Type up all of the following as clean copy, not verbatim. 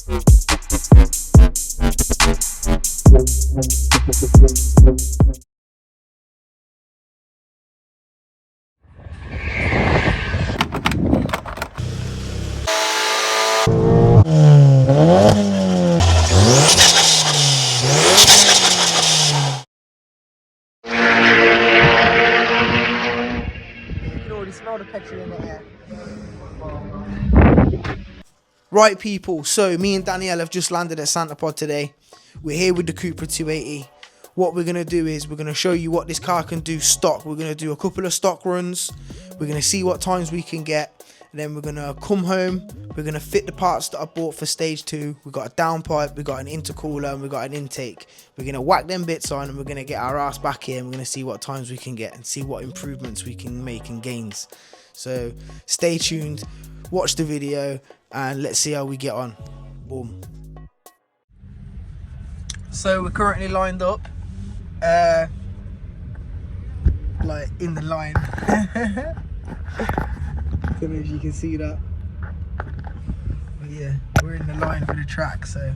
Smell the petrol in the air. Right people, so me and Danielle have just landed at Santa Pod today. We're here with the Cupra 280. What we're going to do is we're going to show you what this car can do stock. We're going to do a couple of stock runs. We're going to see what times we can get. And then we're going to come home. We're going to fit the parts that I bought for stage 2. We've got a downpipe, we've got an intercooler, and we've got an intake. We're going to whack them bits on and we're going to get our ass back here and we're going to see what times we can get and see what improvements we can make and gains. So stay tuned, watch the video, and let's see how we get on. Boom. So we're currently lined up, like in the line. Don't know if you can see that, but yeah, we're in the line for the track. So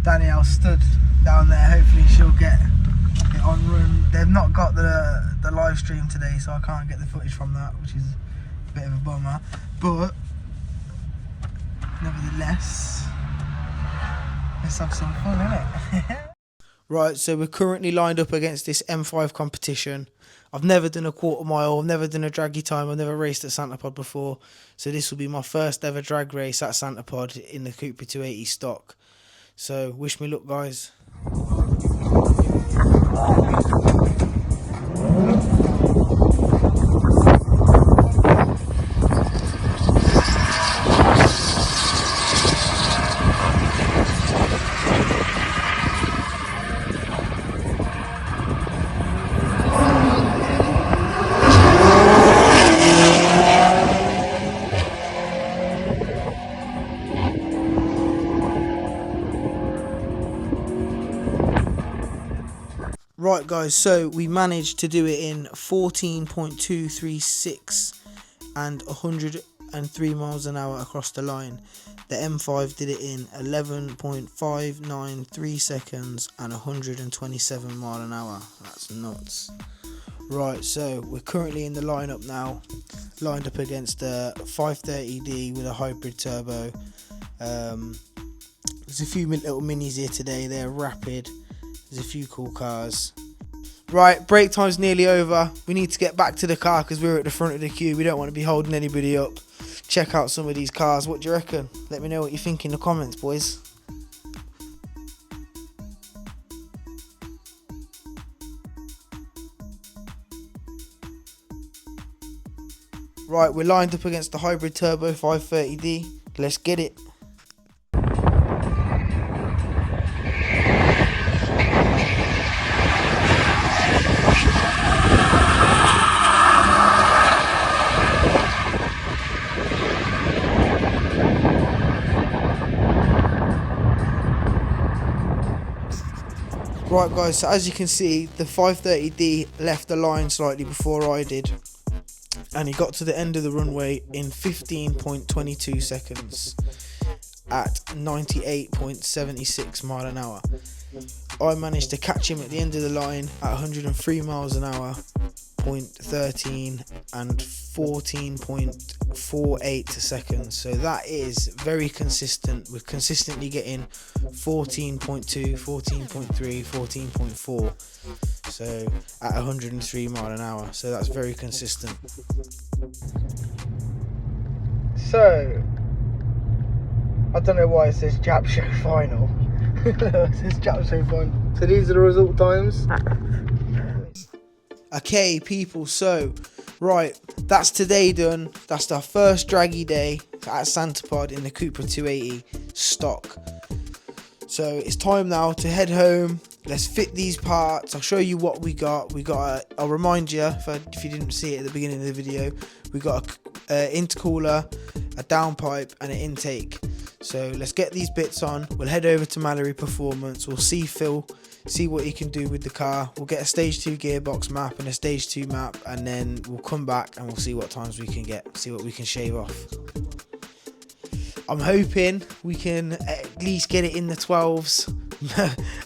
Danielle stood down there. Hopefully she'll get it on run. They've not got the live stream today, so I can't get the footage from that, which is a bit of a bummer, but nevertheless, let's have some fun, innit? Right, so we're currently lined up against this M5 competition. I've never done a quarter mile, I've never done a draggy time, I've never raced at Santa Pod before, so this will be my first ever drag race at Santa Pod in the Cupra 280 stock. So wish me luck, guys. Right guys, so we managed to do it in 14.236 and 103 miles an hour across the line. The M5 did it in 11.593 seconds and 127 mile an hour. That's nuts. Right, so we're currently in the lineup now, lined up against the 530D with a hybrid turbo. There's a few little minis here today, they're rapid. There's a few cool cars. Right, break time's nearly over. We need to get back to the car because we're at the front of the queue. We don't want to be holding anybody up. Check out some of these cars. What do you reckon? Let me know what you think in the comments, boys. Right, we're lined up against the hybrid turbo 530D. Let's get it. Right guys, so as you can see, the 530D left the line slightly before I did, and he got to the end of the runway in 15.22 seconds at 98.76 mile an hour. I managed to catch him at the end of the line at 103 miles an hour, 0.13 and 14.48 seconds. So that is very consistent. We're consistently getting 14.2, 14.3, 14.4. So at 103 mile an hour. So that's very consistent. So I don't know why it says Jap Show Final. It says Jap Show Final. So these are the result times. Okay people, so right, that's today done. That's our first draggy day at Santa Pod in the Cupra 280 stock. So it's time now to head home. Let's fit these parts. I'll show you what we got. I'll remind you if you didn't see it at the beginning of the video, we got a intercooler, a downpipe and an intake. So let's get these bits on. We'll head over to Mallory Performance. We'll see Phil, see what he can do with the car. We'll get a stage 2 gearbox map and a stage 2 map, and then we'll come back and we'll see what times we can get, see what we can shave off. I'm hoping we can at least get it in the 12s.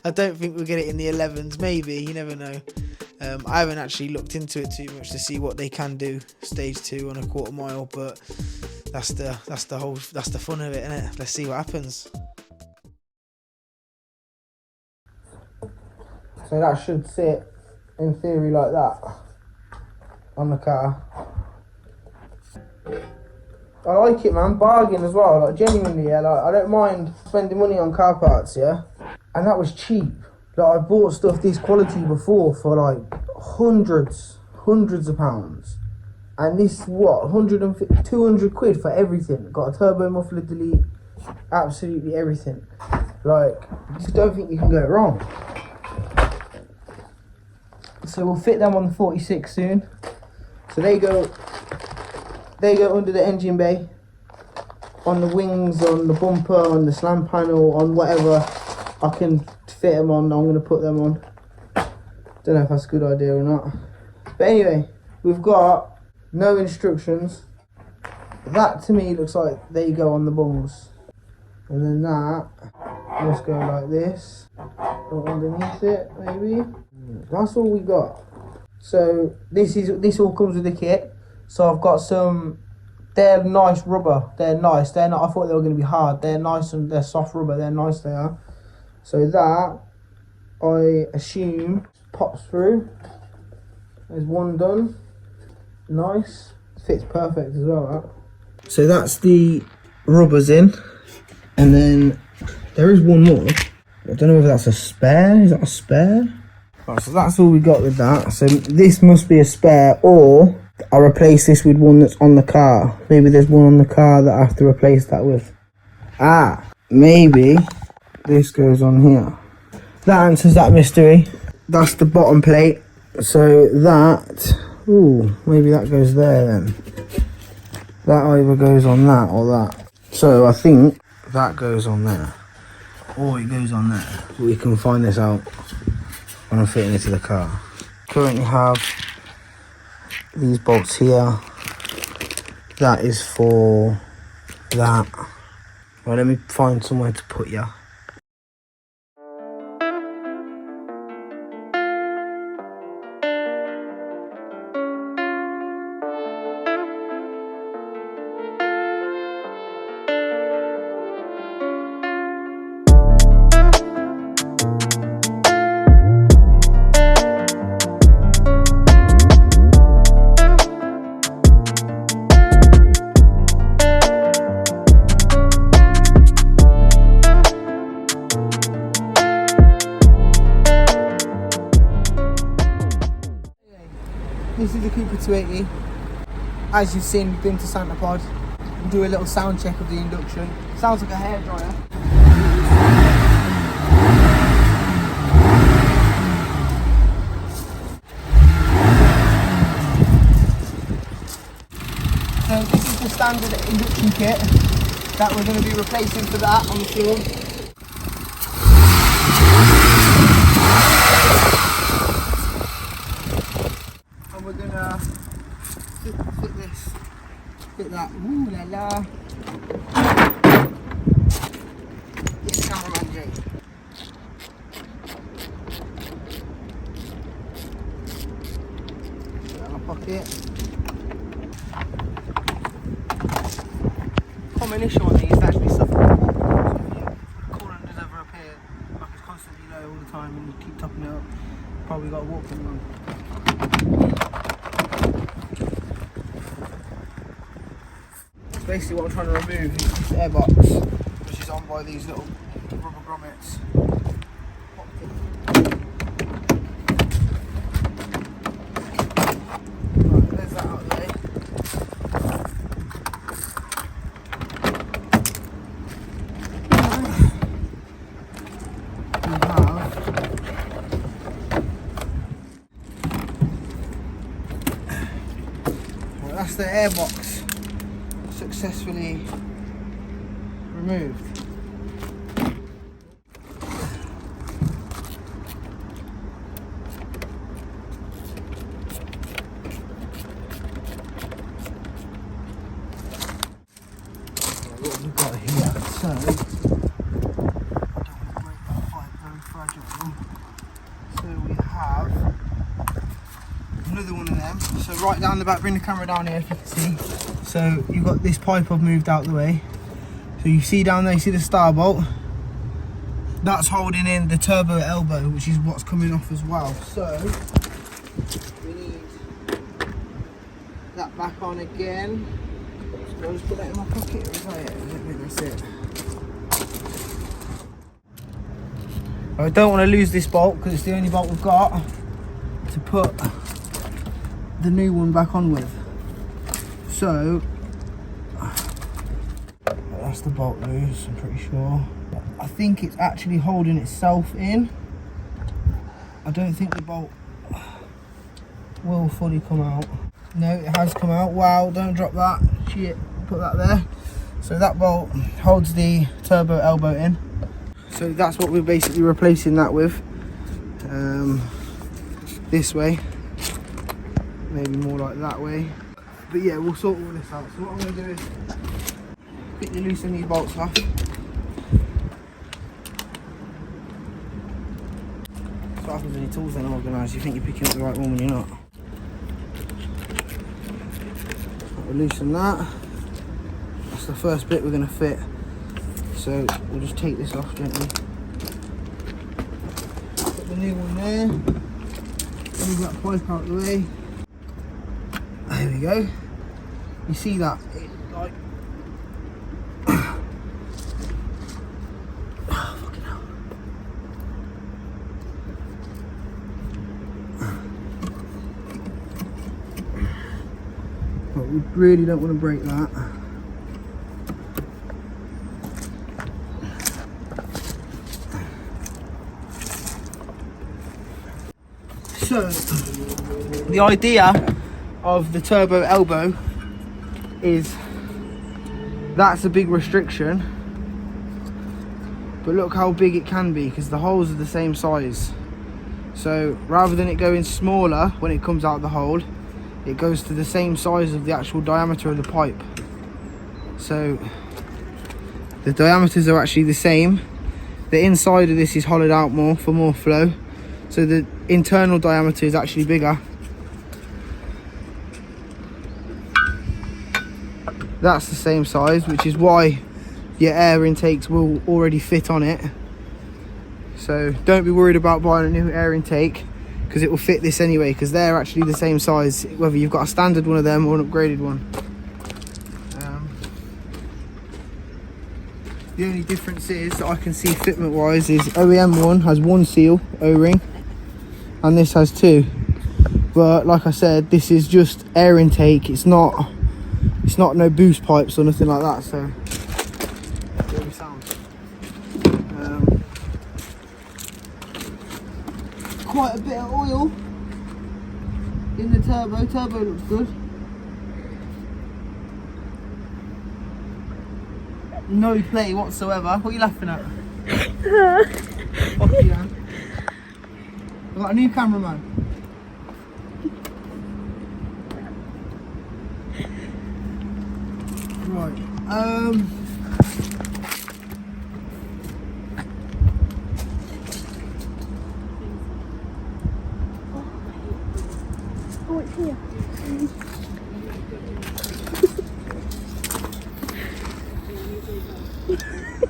I don't think we'll get it in the 11s, maybe, you never know. I haven't actually looked into it too much to see what they can do stage 2 on a quarter mile, but that's the fun of it, isn't it? Let's see what happens. So that should sit in theory like that on the car. I like it, man. Bargain as well, like genuinely, yeah. Like, I don't mind spending money on car parts, yeah. And that was cheap. Like, I bought stuff this quality before for like hundreds of pounds. And this, what, 150, 200 quid for everything. Got a turbo muffler delete, absolutely everything. Like, I just don't think you can go wrong. So we'll fit them on the 46 soon. So they go under the engine bay, on the wings, on the bumper, on the slam panel, on whatever I can fit them on. I'm going to put them on. Don't know if that's a good idea or not. But anyway, we've got no instructions. That to me looks like they go on the bungs. And then that must go like this. Or underneath it, maybe. That's all we got. So this all comes with the kit. So I've got some, they're nice rubber, they're nice, they're not, I thought they were going to be hard, they're nice and they're soft rubber, they're nice they are. So that, I assume, pops through. There's one done, nice, fits perfect as well, that. So that's the rubbers in, and then there is one more. I don't know if that's a spare, is that a spare? Right, so that's all we got with that. So this must be a spare, or I'll replace this with one that's on the car. Maybe there's one on the car that I have to replace that with. Ah, maybe this goes on here. That answers that mystery. That's the bottom plate. So that, ooh, maybe that goes there then. That either goes on that or that. So I think that goes on there. Or it goes on there. We can find this out when I'm fitting it to the car. Currently have these bolts here. That is for that. Well, let me find somewhere to put ya. This is the Cupra 280. As you've seen, we've been to Santa Pod. We'll do a little sound check of the induction. Sounds like a hairdryer. So this is the standard induction kit that we're going to be replacing for that on the floor. We're gonna fit this, fit that. Ooh la la. Yes, cameraman Jay. Put that in my pocket. Common issue on these is actually suffering. Coolant does ever appear, like it's constantly low all the time, and you keep topping it up. Probably got a walk in on. Basically what I'm trying to remove is this airbox, which is on by these little rubber grommets. Right, there's that out there. Well, that's the airbox. Successfully removed. What have we got here? So, I don't want to break that pipe, very fragile. So we have another one of them. So right down the back, bring the camera down here if you can see. So you've got this pipe I've moved out the way. So you see down there, you see the star bolt? That's holding in the turbo elbow, which is what's coming off as well. So we need that back on again. So I'll just put that in my pocket. Or is that it? I don't think that's it. I don't want to lose this bolt because it's the only bolt we've got to put the new one back on with. So that's the bolt loose, I'm pretty sure. I think it's actually holding itself in. I don't think the bolt will fully come out. No, it has come out. Wow, don't drop that. Shit, put that there. So that bolt holds the turbo elbow in. So that's what we're basically replacing that with. This way. Maybe more like that way. But yeah, we'll sort all this out. So what I'm going to do is quickly loosen these bolts off. So what happens when your tools aren't organised? You think you're picking up the right one when you're not. We'll loosen that. That's the first bit we're going to fit. So we'll just take this off gently. Put the new one there. Move that pipe out of the way. There we go. You see that? It's like oh, fucking hell. But we really don't want to break that. So, the idea of the turbo elbow is that's a big restriction, but look how big it can be because the holes are the same size. So rather than it going smaller when it comes out of the hole, it goes to the same size of the actual diameter of the pipe. So the diameters are actually the same. The inside of this is hollowed out more for more flow, so the internal diameter is actually bigger. That's the same size, which is why your air intakes will already fit on it. So don't be worried about buying a new air intake because it will fit this anyway, because they're actually the same size whether you've got a standard one of them or an upgraded one. The only difference is that I can see fitment wise is OEM one has one seal O-ring and this has two, but like I said, this is just air intake. It's not no boost pipes or nothing like that, so really sound. Quite a bit of oil in the turbo. Turbo looks good. No play whatsoever. What are you laughing at? Fuck you, man. We've got a new cameraman. Right. Oh, it's here.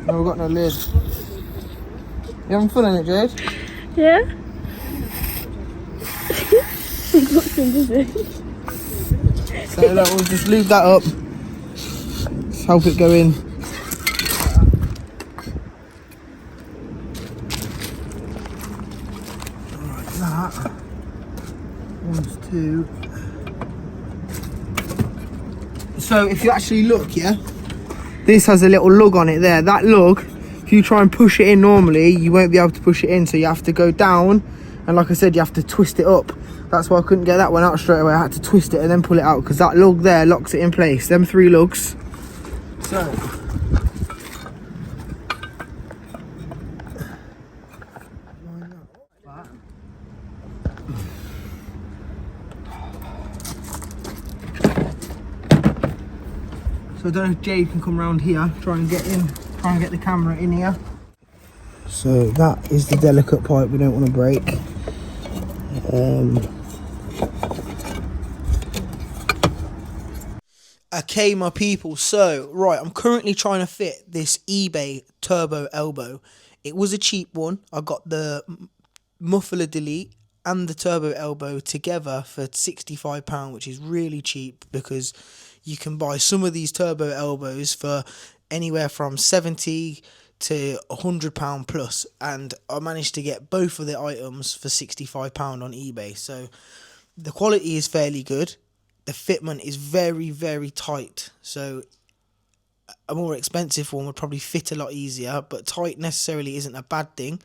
No, we've got no lid. You having fun in it, Jade? Yeah? It looks busy. So look, we'll just lube that up. Just help it go in. Like that. One's two. So if you actually look, yeah, this has a little lug on it there. That lug, if you try and push it in normally, you won't be able to push it in, so you have to go down, and like I said, you have to twist it up. That's why I couldn't get that one out straight away. I had to twist it and then pull it out because that lug there locks it in place. Them three lugs. So I don't know if Jade can come around here, try and get in Try and get the camera in here. So that is the delicate pipe we don't want to break. Okay, my people, so right, I'm currently trying to fit this eBay turbo elbow. It was a cheap one. I got the muffler delete and the turbo elbow together for £65, which is really cheap because you can buy some of these turbo elbows for anywhere from £70 to £100 plus, and I managed to get both of the items for £65 on eBay. So the quality is fairly good. The fitment is very, very tight, so a more expensive one would probably fit a lot easier, but tight necessarily isn't a bad thing.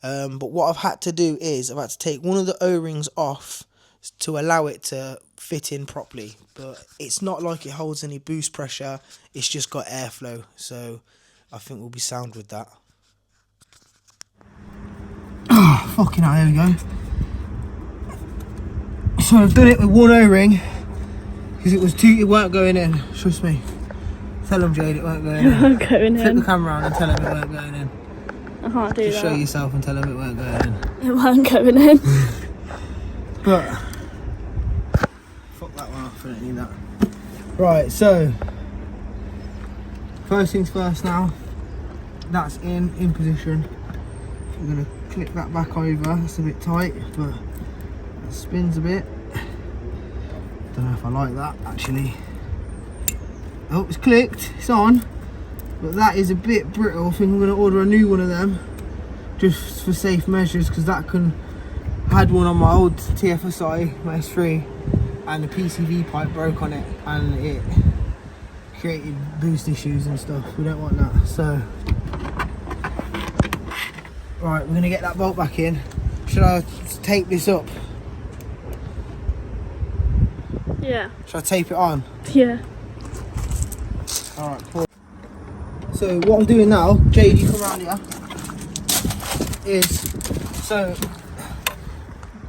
But what I've had to do is I've had to take one of the O-rings off to allow it to fit in properly, but it's not like it holds any boost pressure, it's just got airflow, so I think we'll be sound with that. Oh, fucking hell, there we go. So I've done it with one O-ring because it weren't going in. Trust me. Tell them, Jade, it weren't going in. It weren't going Flip in. the camera around and tell them it weren't going in. I can't do Just that. show yourself and tell them it weren't going in. It weren't going in. But fuck that one off, I don't need that. Right, so first things first now. That's in position. We're gonna click that back over. That's a bit tight, but it spins a bit. Don't know if I like that actually. Oh, it's clicked, it's on, but that is a bit brittle. I think I'm going to order a new one of them just for safe measures, because I had one on my old TFSI, my S3, and the PCV pipe broke on it and it created boost issues and stuff. We don't want that. So right, we're going to get that bolt back in. Should I tape this up? Yeah. Should I tape it on? Yeah. Alright, cool. So what I'm doing now, Jade, you come around here, is, so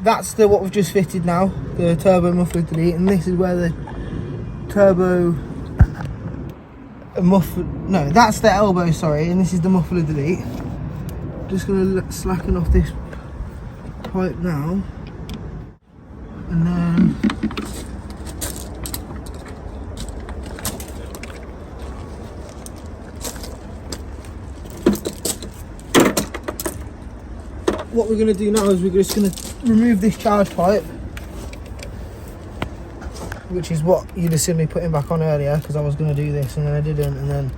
that's what we've just fitted now, the turbo muffler delete, and this is where the turbo muffler, no, that's the elbow, sorry, and this is the muffler delete. Just going to slacken off this pipe now, and then what we're going to do now is we're just going to remove this charge pipe, which is what you'd have seen me putting back on earlier, because I was going to do this and then I didn't, and then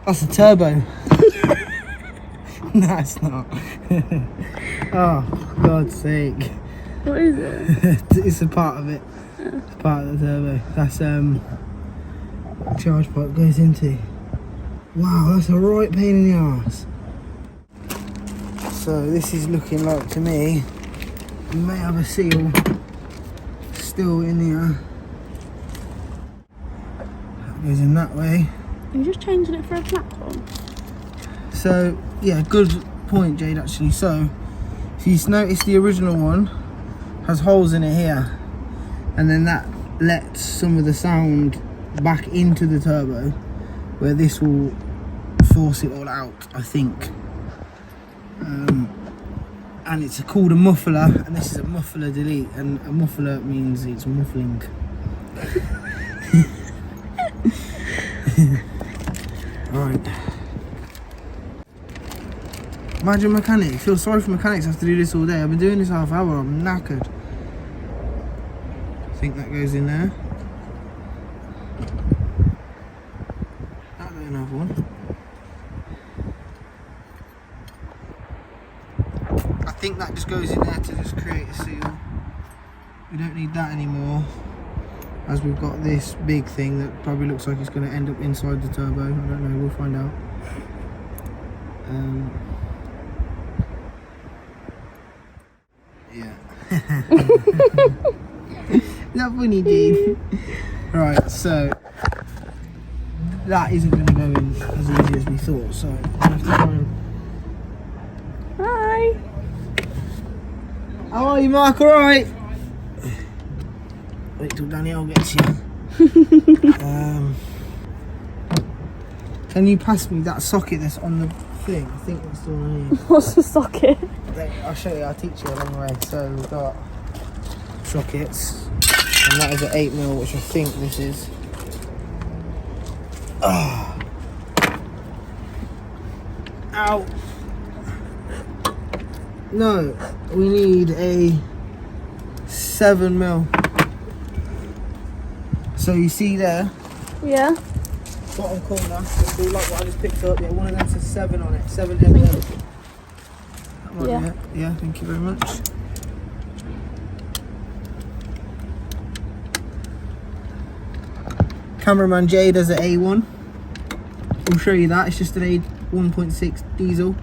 that's a turbo. No, it's not. Oh, for God's sake. What is it? It's a part of it. It's part of the turbo. That's charge pipe goes into. Wow, that's a right pain in the arse. So this is looking like, to me, we may have a seal still in here. That goes in that way. You're just changing it for a platform? So yeah, good point, Jade, actually. So if you notice, the original one has holes in it here, and then that lets some of the sound back into the turbo, where this will force it all out, I think. And it's called a muffler, and this is a muffler delete, and a muffler means it's muffling. Right. Imagine mechanics. Feel sorry for mechanics. Have to do this all day. I've been doing this half hour. I'm knackered. I think that goes in there. That don't have one. I think that just goes in there to just create a seal. We don't need that anymore, as we've got this big thing that probably looks like it's going to end up inside the turbo. I don't know. We'll find out. Yeah. That funny, dude. Right, so that isn't going to go in as easy as we thought, so I have to try and... Hi. How are you, Mark? Alright? Wait till Danielle gets you. Can you pass me that socket that's on the thing? I think that's the one I need. What's the socket? I'll show you, I'll teach you along the way. So we've got sockets, and that is an 8mm, which I think this is. Oh. Ow. No, we need a 7mm. So you see there, Yeah. bottom corner, it'll be like what I just picked up. Yeah, one of them says 7 on it, 7mm. Yeah. Yeah, thank you very much. Cameraman Jay does an A1. We'll show you that. It's just an 1.6 diesel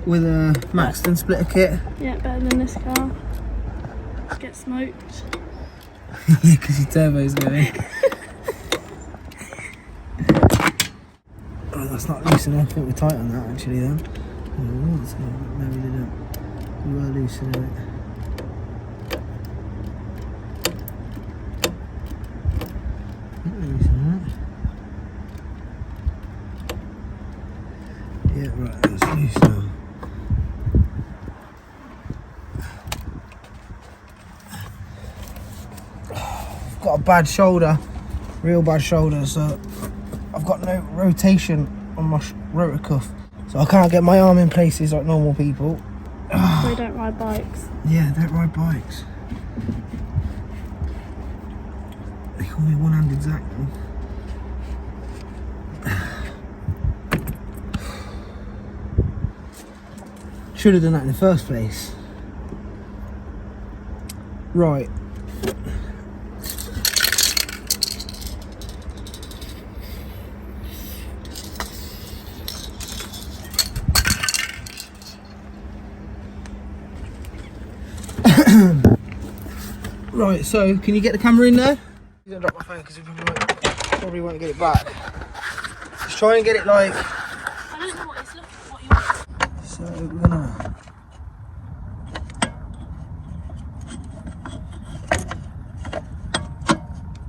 with a Maxton splitter kit. Yeah, better than this car. Get smoked. Yeah, because your turbo's going. Oh, that's not loose enough. I think we're tight on that actually then. Oh, no, we didn't. We were loosening it. Yeah, right, that's loose now. I've got a bad shoulder, real bad shoulder, so I've got no rotation on my rotor cuff, so I can't get my arm in places like normal people. They don't ride bikes. Yeah, don't ride bikes. They call me one-handed Zach. Should have done that in the first place. Right. Right, so can you get the camera in there? I'm gonna drop my phone because we probably won't get it back. Just try and get it like. I don't know what it's looking for. What you want. So we're gonna.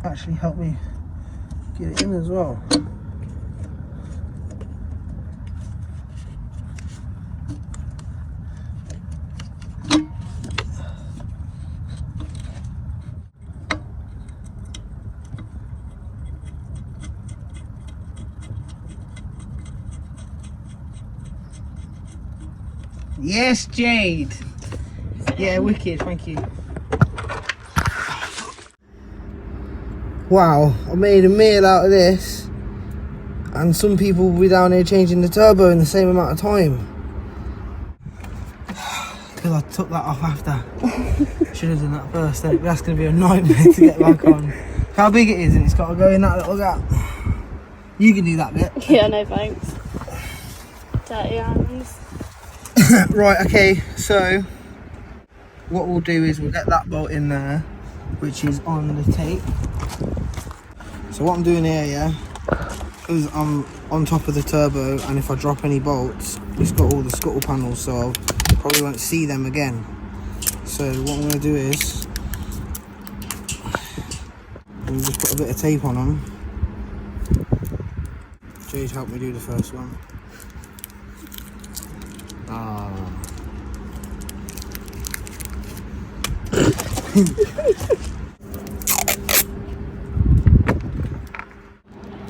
Actually help me get it in as well. Yes, Jade. Yeah, wicked, thank you. Wow, I made a meal out of this, and some people will be down here changing the turbo in the same amount of time. Because I took that off after. Should have done that first. That's going to be a nightmare to get back on. How big it is, and it's got to go in that little gap. You can do that bit. Yeah, no thanks. Dirty hands. Right, okay, so what we'll do is we'll get that bolt in there, which is on the tape. So what I'm doing here, yeah, because I'm on top of the turbo, and if I drop any bolts, it's got all the scuttle panels, so I probably won't see them again. So what I'm going to do is I'm just put a bit of tape on them. Jade helped me do the first one. Ah. I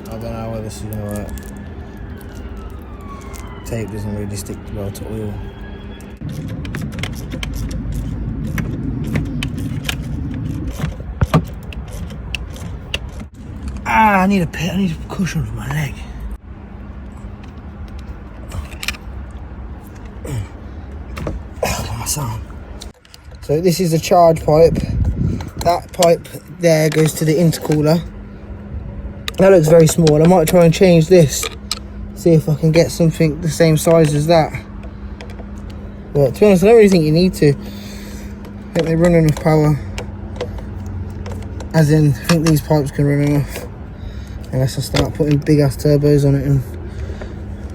don't know whether this is going to work. Tape doesn't really stick well to oil. Ah, I need a cushion for my leg. So this is the charge pipe. That pipe there goes to the intercooler. That looks very small. I might try and change this. See if I can get something the same size as that. But to be honest, I don't really think you need to. I think they run enough power. As in, I think these pipes can run enough. unless I start putting big ass turbos on it and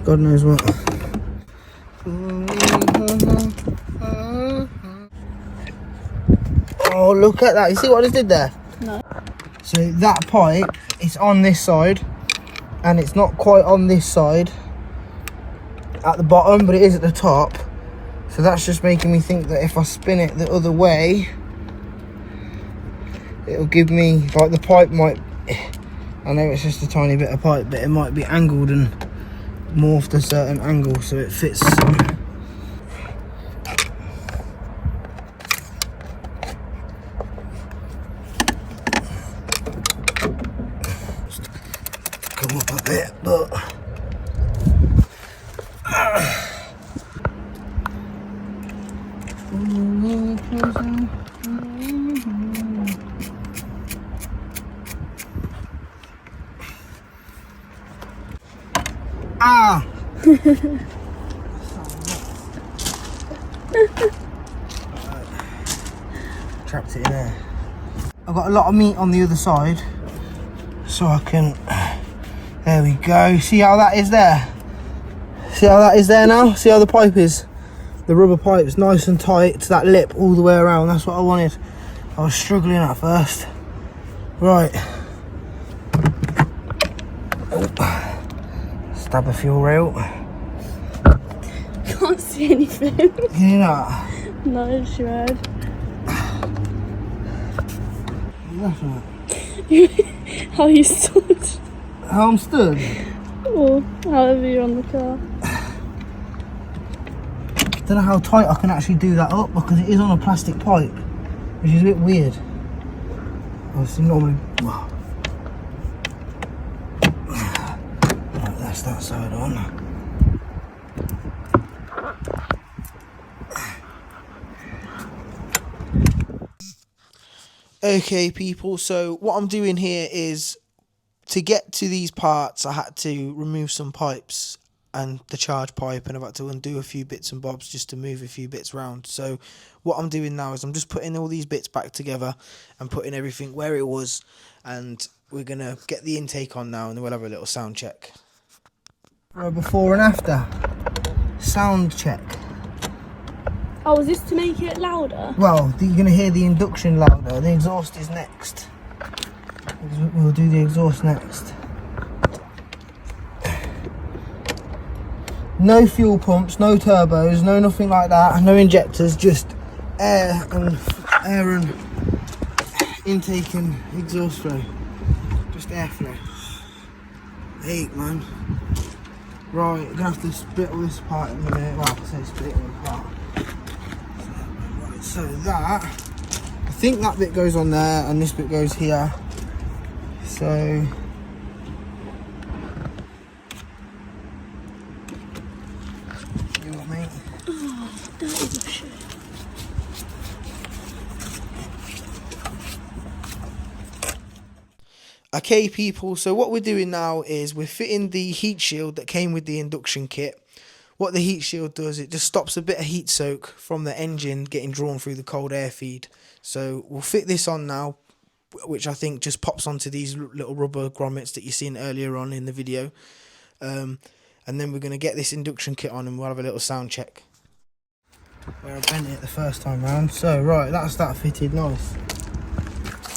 God knows what. Oh, look at that. You see what I just did there? No. So that pipe is on this side and it's not quite on this side at the bottom, but it is at the top. So that's just making me think that if I spin it the other way, it'll give me, like, the pipe might, I know it's just a tiny bit of pipe, but it might be angled and morphed a certain angle so it fits. Come up a bit, but trapped it in there. I've got a lot of meat on the other side, so I can. There we go. See how that is there? See how that is there now? See how the pipe is? The rubber pipe is nice and tight to that lip all the way around. That's what I wanted. I was struggling at first. Right. Oh. Stab a fuel rail. Can't see anything. Can you not? No, it's red. That's right. How you stood? How I'm stood? Or however you're on the car. Don't know how tight I can actually do that up because it is on a plastic pipe, which is a bit weird. Obviously normally. Right, that's that side on. Okay people, so what I'm doing here is, to get to these parts I had to remove some pipes and the charge pipe, and I've had to undo a few bits and bobs just to move a few bits around. So what I'm doing now is I'm just putting all these bits back together and putting everything where it was, and we're going to get the intake on now and then we'll have a little sound check. Before and after. Sound check. Oh, is this to make it louder? Well, you're going to hear the induction louder. The exhaust is next. We'll do the exhaust next. No fuel pumps, no turbos, no nothing like that, no injectors, just air and intake and exhaust flow. Just airflow. Hey man. Right, we're gonna have to split all this apart in a minute. Well, I say split it all apart. Right, so that, I think that bit goes on there and this bit goes here. So you know what I mean? Oh, that is a shit. Okay people, so what we're doing now is we're fitting the heat shield that came with the induction kit. What the heat shield does, it just stops a bit of heat soak from the engine getting drawn through the cold air feed. So we'll fit this on now, which I think just pops onto these little rubber grommets that you seen earlier on in the video. And then we're going to get this induction kit on and we'll have a little sound check. Where I bent it the first time round. So right, that's that fitted nice.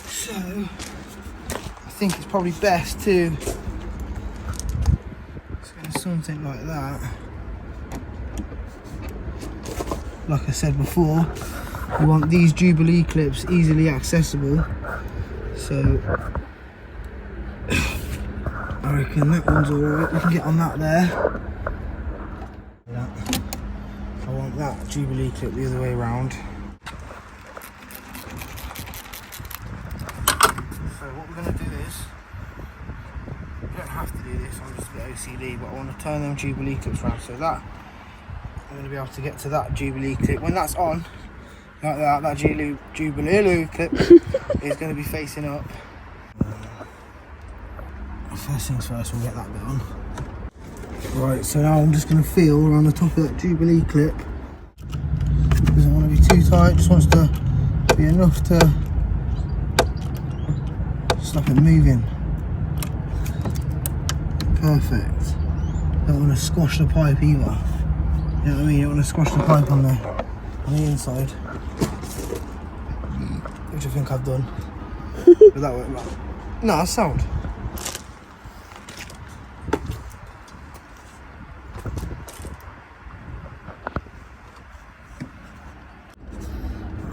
So I think it's probably best to get something like that. Like I said before, we want these Jubilee clips easily accessible. So I reckon that one's alright, we can get on that there. I want that Jubilee clip the other way around. So what we're going to do is, you don't have to do this, I'm just a bit OCD, but I want to turn them Jubilee clips around so that I'm going to be able to get to that Jubilee clip. When that's on, like that Jubilee clip is going to be facing up. First things first, we'll get that bit on. Right, so now I'm just going to feel around the top of that Jubilee clip. Doesn't want to be too tight, just wants to be enough to stop it moving. Perfect. Don't want to squash the pipe either. You know what I mean? You don't want to squash the pipe on the inside. Which I think I've done. But that won't matter. No, that's sound.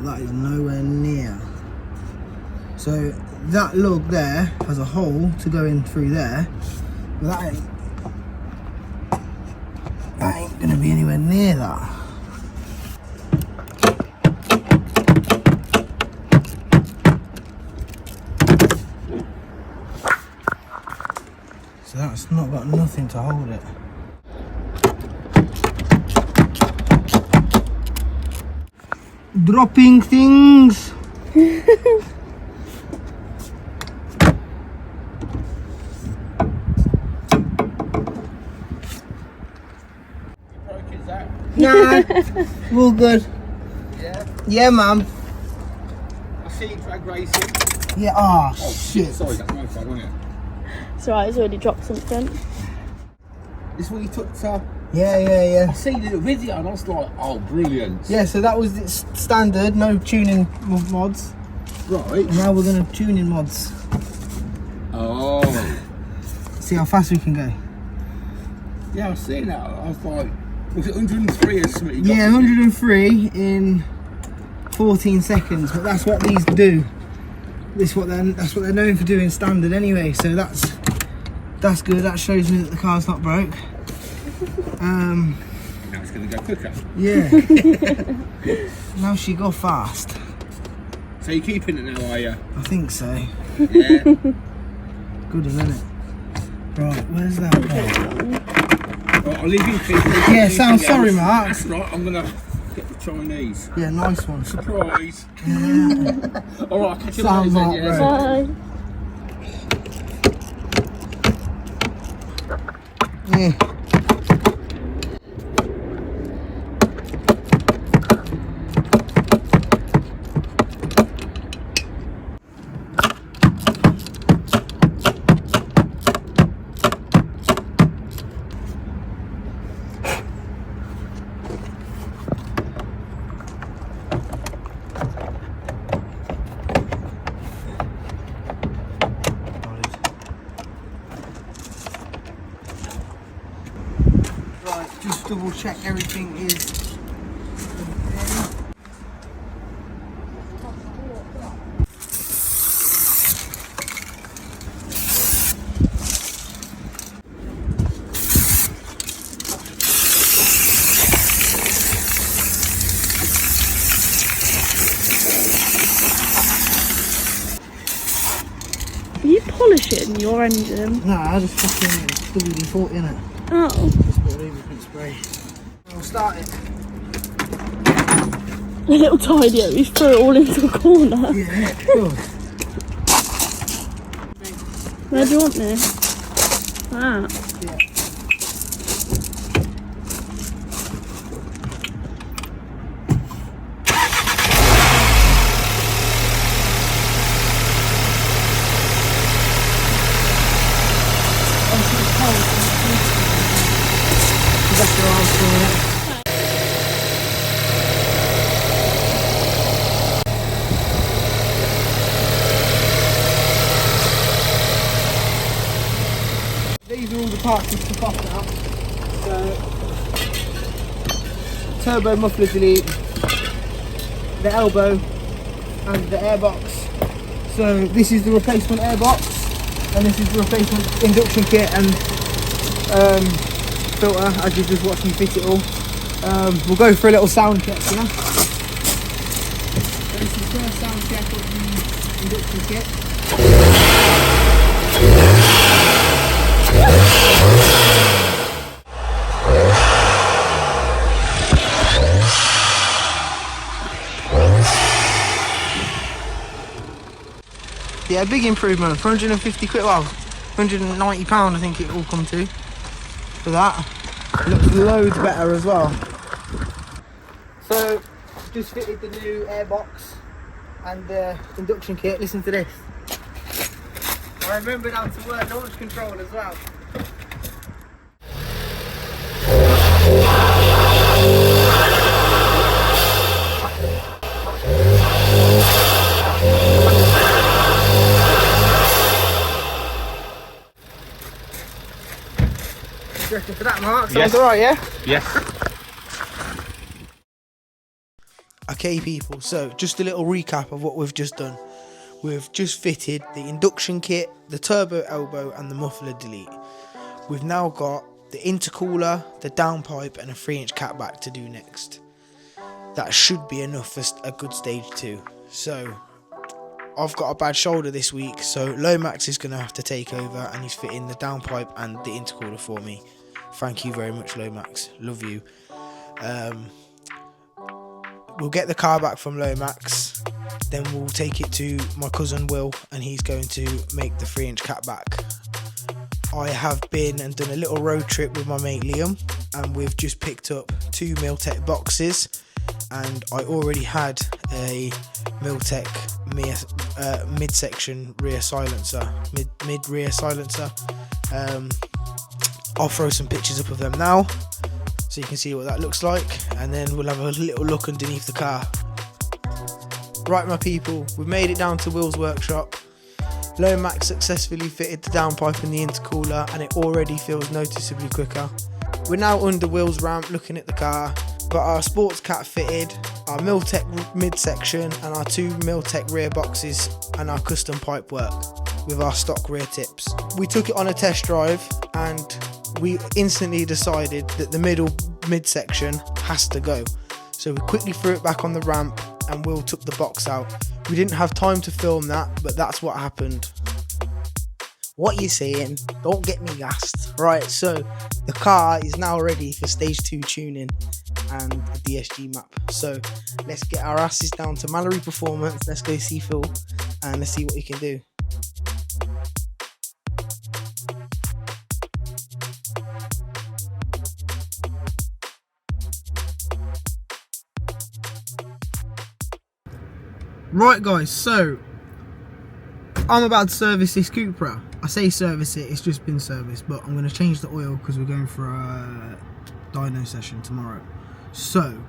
That is nowhere near. So that lug there has a hole to go in through there, but that ain't gonna be anywhere near that. So that's not got nothing to hold it. Dropping things. Nah, all good. Yeah? Yeah, ma'am. I see you drag racing. Yeah, oh shit. Sorry, that's my fault, wasn't it? It's alright, it's already dropped something. This is what you took to... Yeah. I seen the video and I was like, oh, brilliant. Yeah, so that was its standard, no tuning mods. Right. Now we're gonna tune in mods. Oh. See how fast we can go. Yeah, I seen that. I was like, was it 103 or something? Yeah, 103 in 14 seconds, but that's what these do. That's what they're known for doing standard anyway, so that's good. That shows me that the car's not broke. Now it's going to go quicker. Yeah. Now she go fast. So you're keeping it now, are you? I think so. Yeah. Good, isn't it? Right, where's that one? Right, I'll leave you in peace. Yeah, sounds sorry, Mark. That's right, I'm going to get the Chinese. Yeah, nice one. Surprise. Yeah. Alright, I'll catch you Sounds later. like Yeah. Bye. Yeah. Right, just double check everything is Are you polishing your engine? Nah, I just fucking WD-40 in it. Oh. Just put lubricant spray. I'll start it. A little tidier, we threw it all into a corner. Yeah, cool. Where do you want this? Ah. Yeah. That's your arms doing it. These are all the parts we took off now. So, turbo muffler delete, the elbow, and the airbox. So this is the replacement airbox, and this is the replacement induction kit and filter, as you've just watched me fit it all. We'll go for a little sound check, yeah? So this is the first sound check of the induction kit. Yeah, big improvement for 150 quid, well, £190 I think it will come to for that. It looks loads better as well. So, just fitted the new airbox and the induction kit. Listen to this. I remembered how to work launch control as well. You reckon for that, Mark? Yes. Sounds alright, yeah? Yes. Okay people, so just a little recap of what we've just done. We've just fitted the induction kit, the turbo elbow and the muffler delete. We've now got the intercooler, the downpipe and a 3-inch catback to do next. That should be enough for a good stage 2. So I've got a bad shoulder this week, so Lomax is going to have to take over and he's fitting the downpipe and the intercooler for me. Thank you very much, Lomax. Love you. We'll get the car back from Lomax, then we'll take it to my cousin Will and he's going to make the 3-inch catback. I have been and done a little road trip with my mate Liam and we've just picked up 2 Miltech boxes, and I already had a Miltech midsection rear silencer, mid rear silencer. I'll throw some pictures up of them now so you can see what that looks like, and then we'll have a little look underneath the car. Right my people, we've made it down to Will's workshop. Lomax successfully fitted the downpipe and the intercooler and it already feels noticeably quicker. We're now under Will's ramp looking at the car. Got our sports cat fitted, our Miltech midsection and our 2 Miltech rear boxes and our custom pipe work with our stock rear tips. We took it on a test drive and we instantly decided that the midsection has to go. So we quickly threw it back on the ramp and Will took the box out. We didn't have time to film that, but that's what happened. What you saying? Don't get me gassed. Right, so the car is now ready for stage 2 tuning and the DSG map. So let's get our asses down to Mallory Performance. Let's go see Phil and let's see what he can do. Right guys, so I'm about to service this Cupra. I say service it, it's just been serviced, but I'm going to change the oil because we're going for a dyno session tomorrow. So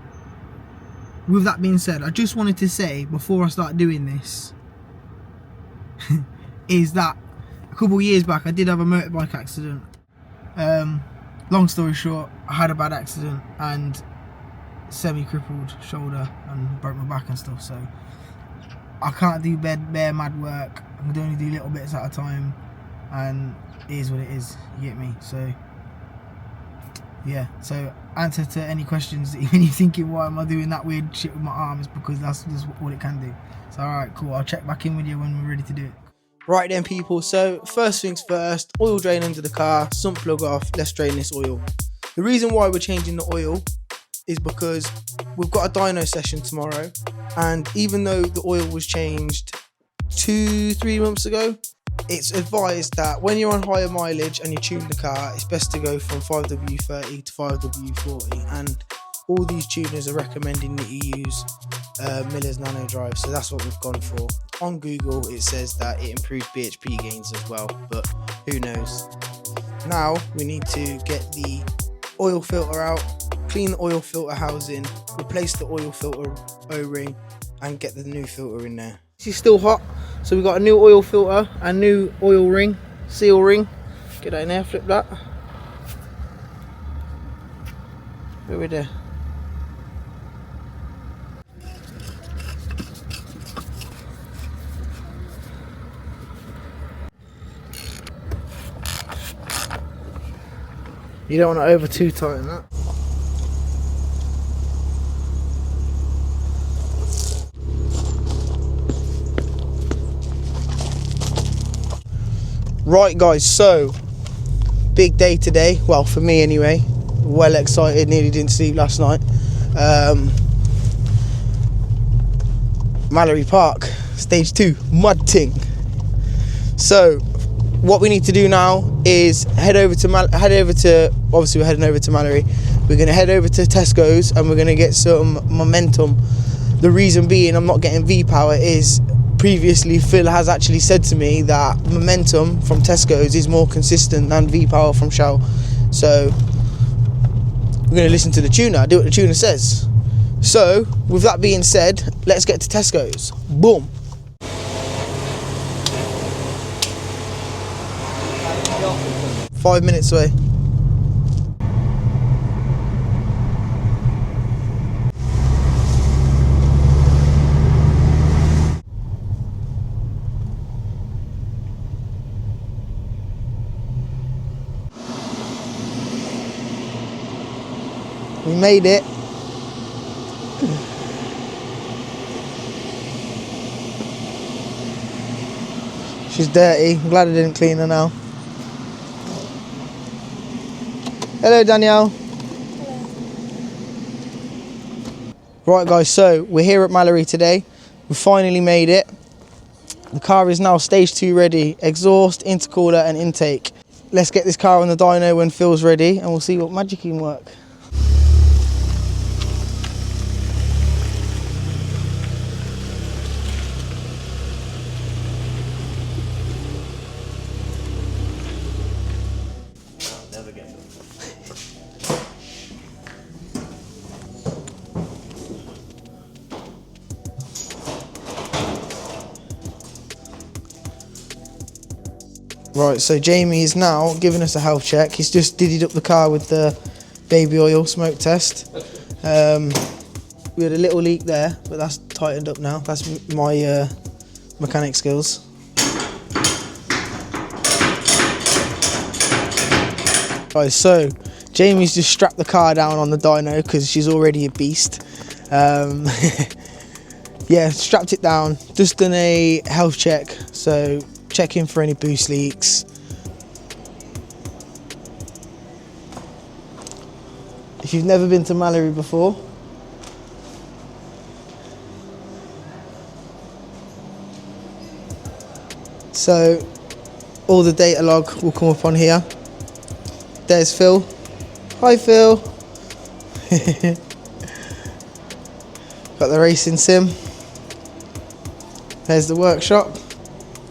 with that being said, I just wanted to say before I start doing this is that a couple of years back I did have a motorbike accident. Long story short, I had a bad accident and semi-crippled shoulder and broke my back and stuff, so I can't do bare mad work. I can only do little bits at a time, and it is what it is, you get me? So yeah, so answer to any questions when you're thinking why am I doing that weird shit with my arms, because that's just what it can do. So alright, cool, I'll check back in with you when we're ready to do it. Right then people, so first things first, oil drain under the car, sump plug off, let's drain this oil. The reason why we're changing the oil is because we've got a dyno session tomorrow, and even though the oil was changed 2-3 months ago, it's advised that when you're on higher mileage and you tune the car, it's best to go from 5W30 to 5W40, and all these tuners are recommending that you use Miller's Nano Drive, so that's what we've gone for. On Google it says that it improves BHP gains as well, but who knows. Now we need to get the oil filter out, clean the oil filter housing, replace the oil filter O-ring and get the new filter in there. This is still hot, so we've got a new oil filter and new oil ring, seal ring. Get that in there, flip that. Over there. You don't want to over too tighten that. Right guys, so big day today, well for me anyway, well excited, nearly didn't sleep last night. Mallory Park, stage 2, mud ting. So what we need to do now is head over to obviously we're heading over to Mallory. We're going to head over to Tesco's and we're going to get some momentum. The reason being I'm not getting V-power is previously Phil has actually said to me that momentum from Tesco's is more consistent than V-power from Shell. So we're going to listen to the tuner, do what the tuner says. So with that being said, let's get to Tesco's. Boom. .5 minutes away. We made it. She's dirty. I'm glad I didn't clean her now. Hello, Danielle. Right, guys, so we're here at Mallory today. We finally made it. The car is now stage 2 ready. Exhaust, intercooler and intake. Let's get this car on the dyno when Phil's ready and we'll see what magic can work. Right, so Jamie is now giving us a health check. He's just diddied up the car with the baby oil smoke test. We had a little leak there, but that's tightened up now. That's my mechanic skills. Right, so Jamie's just strapped the car down on the dyno because she's already a beast. Yeah, strapped it down, just done a health check, so checking for any boost leaks. If you've never been to Mallory before, so all the data log will come up on here. There's Phil. Hi Phil. Got the racing sim. There's the workshop.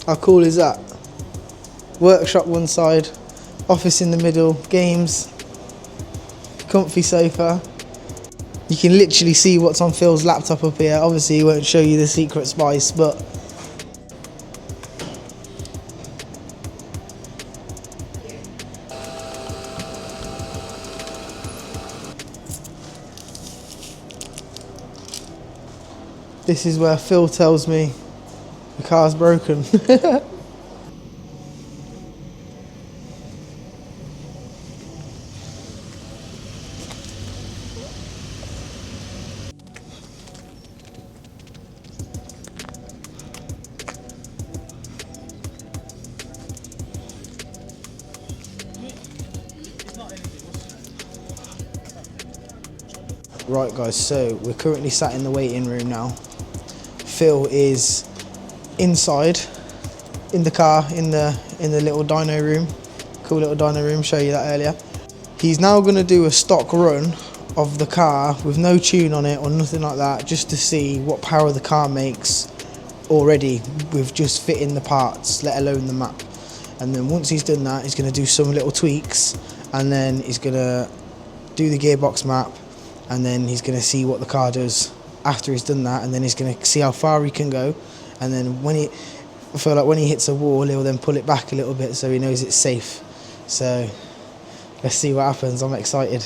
How cool is that? Workshop one side, office in the middle, games, comfy sofa. You can literally see what's on Phil's laptop up here. Obviously he won't show you the secret spice, but this is where Phil tells me the car's broken. Right guys, so we're currently sat in the waiting room now. Phil is inside in the car in the little dyno room. Cool little dyno room, show you that earlier. He's now going to do a stock run of the car with no tune on it or nothing like that, just to see what power the car makes already with just fitting the parts, let alone the map. And then once he's done that, he's going to do some little tweaks, and then he's going to do the gearbox map, and then he's going to see what the car does after he's done that, and then he's going to see how far he can go. And then I feel like when he hits a wall, he'll then pull it back a little bit so he knows it's safe. So let's see what happens. I'm excited.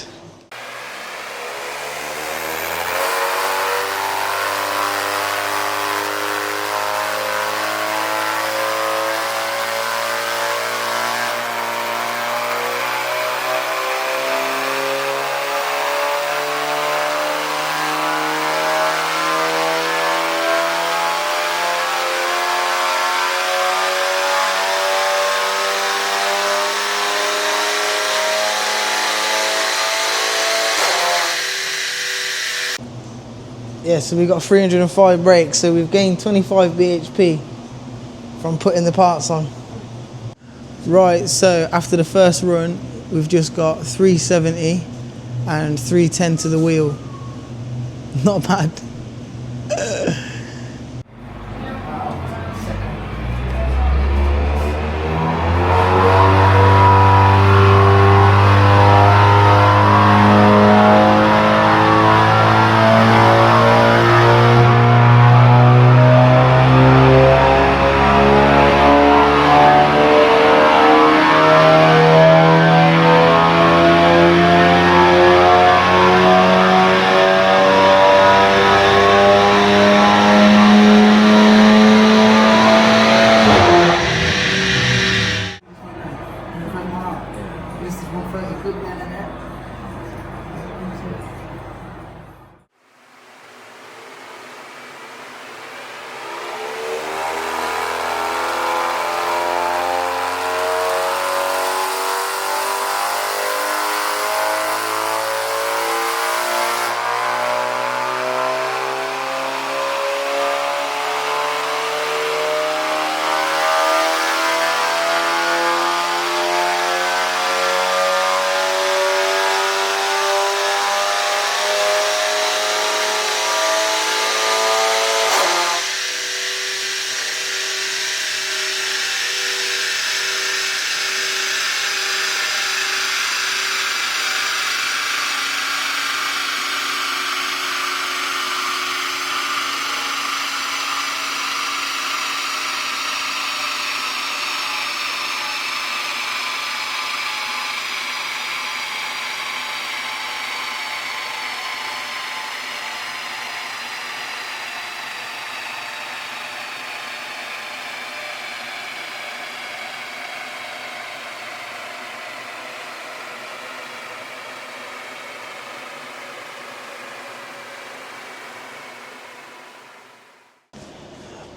Yeah, so we've got 305 brakes, so we've gained 25 bhp from putting the parts on. Right, so after the first run, we've just got 370 and 310 to the wheel. Not bad.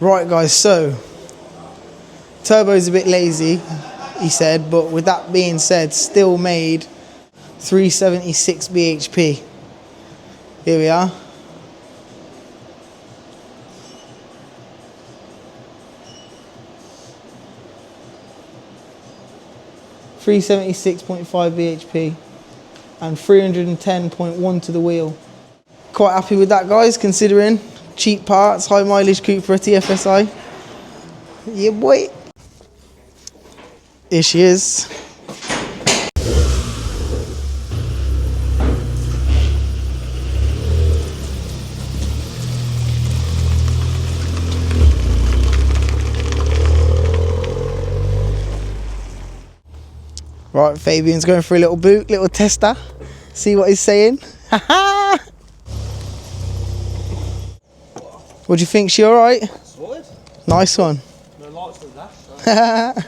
Right guys, so turbo's a bit lazy, he said, but with that being said, still made 376 bhp. Here we are. .5 bhp and 310.1 to the wheel. Quite happy with that, guys, considering cheap parts, high mileage Cupra TFSI. Yeah, boy. Here she is. Right, Fabian's going for a little boot, little tester. See what he's saying. What do you think? She all right? Solid. Nice one. No lights to that.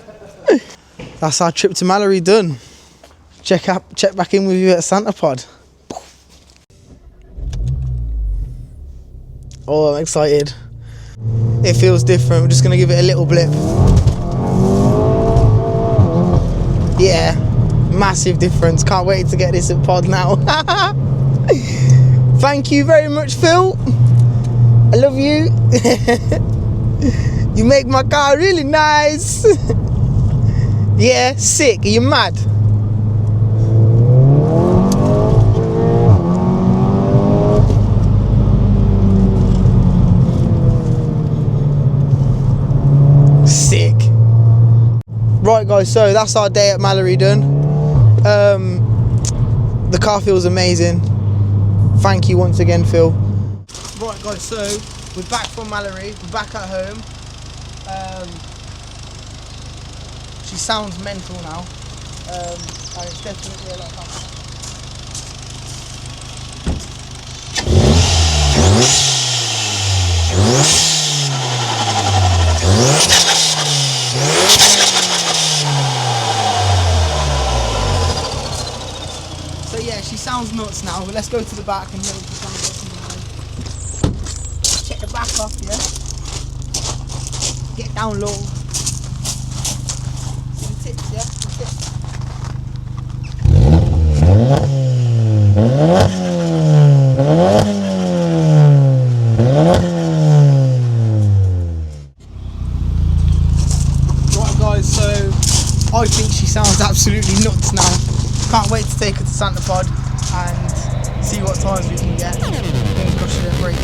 That's our trip to Mallory done. Check back in with you at Santa Pod. Oh, I'm excited. It feels different. We're just gonna give it a little blip. Yeah, massive difference. Can't wait to get this at Pod now. Thank you very much, Phil. I love you. You make my car really nice. Yeah, sick. Are you mad? Sick. Right guys, so that's our day at Mallory done. The car feels amazing. Thank you once again, Phil. Right guys, so we're back from Mallory, we're back at home. She sounds mental now, and it's definitely a lot faster. So yeah, she sounds nuts now, but let's go to the back and really just get some check the back off, yeah? Get down low. See the tips, yeah? The tips. Right guys, so I think she sounds absolutely nuts now. Can't wait to take her to Santa Pod and see what times we can get. Fingers crossed she don't break.